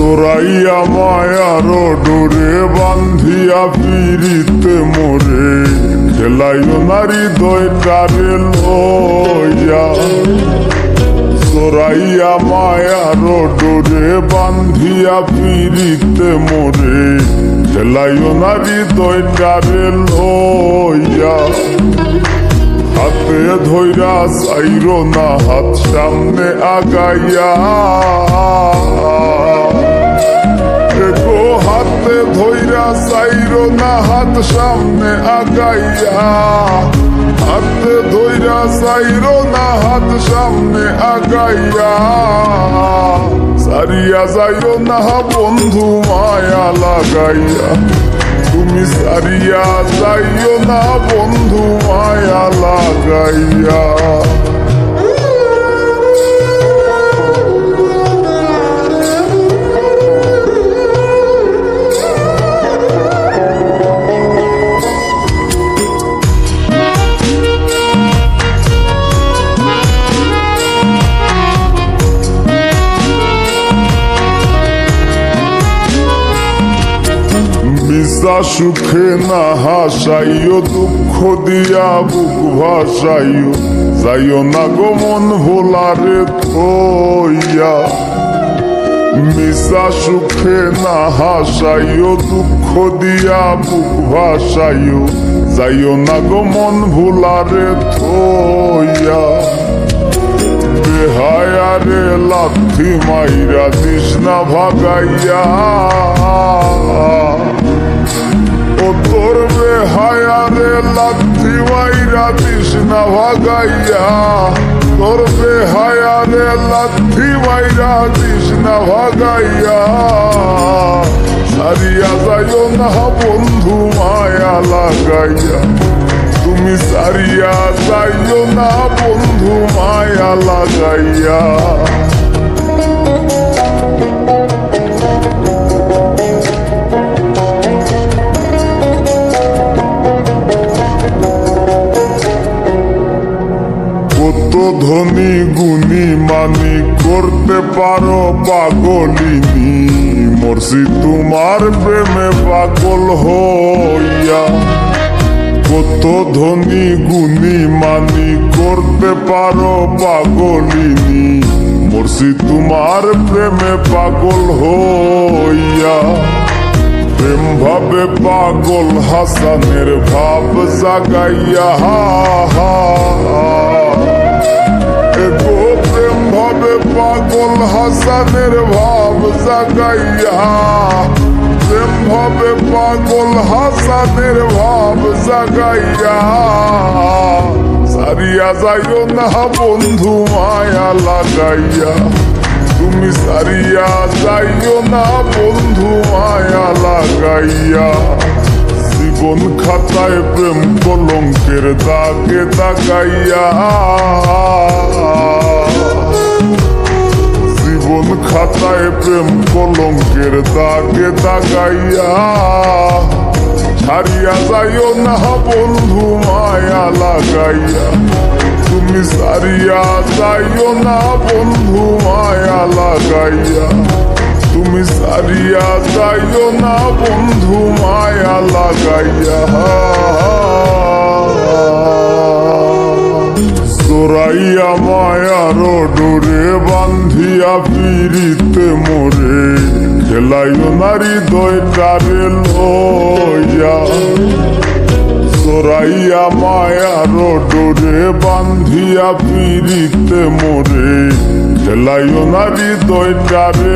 জোরাইয়া মায়ার ডোরে বান্ধিয়া ফিরিতে মোরে খেলাইও নারী দয়টারে লইয়া। জোরাইয়া মায়ার ডোরে বান্ধিয়া ফিরিতে মোরে খেলাইও নারী দয়টারে লইয়া। হাতে ধইরা চাইরো না হাত সামনে আগাইয়া। হাতে ধইরা চাইরো না হাত সামনে আগাইয়া। হাতে ধইরা চাইরো না হাত সামনে আগাইয়া। সারিয়া যাইও না বন্ধু মায়া লাগাইয়া। তুমি সারিয়া যাইও না বন্ধু মায়া লাগাইয়া। মিশা সুখে না হাসাইও দুঃখ দিয়া বুক ভাসাইও। যাইও না গো মন ভোলারে থইয়া। মিশা সুখে না হাসাইও দুঃখ দিয়া বুক ভাসাইও। যাইও না গো মন ভোলারে থইয়া। বেহায়ারে লাথি মাইরা দিস না ভাগাইয়া। ও তোর বেহায়ারে লাথি মাইরা দিস না ভাগাইয়া। তোর বেহায়ারে লাথি মাইরা দিস না ভাগাইয়া। সারিয়া যাইও না বন্ধু মায়া লাগাইয়া। তুমি সারিয়া যাইও না বন্ধু মায়া লাগাইয়া। কত ধনী গুণী মানি করতে পারো পাগলিনী। মরছি তোমার প্রেমে পাগল হইয়া। কত ধনী গুণী মানি করতে পারো পাগলিনী। মরছি তোমার প্রেমে পাগল হইয়া। প্রেম ভাবে পাগল হাসানের ভাব জাগাইয়া। এগো প্রেম ভাবে পাগল হাসানের ভাব জাগাইয়া। প্রেম ভাবে পাগল হাসানের ভাব জাগাইয়া। সারিয়া যাইও না বন্ধু মায়া লাগাইয়া। তুমি সারিয়া যাইও না বন্ধু মায়া লাগাইয়া। জীবন খাতায় প্রেম কলঙ্কের দাগে দাগাইয়া। জীবন খাতায় প্রেম কলঙ্কের দাগে দাগাইয়া। ছাড়িয়া যাইও না বন্ধু মায়া লাগাইয়া। তুমি সারিয়া যাইও না বন্ধু মায়া লাগাইয়া। তুমি সারিয়া যাইও না বন্ধু মায়া লাগাইয়া। জোরাইয়া মায়ার ডোরে বান্ধিয়া ফিরিতে মোরে খেলাইও নারী দয়টারে লইয়া। জোরাইয়া মায়ার ডোরে বান্ধিয়া ফিরিতে মোরে খেলাইও নারী দয়টারে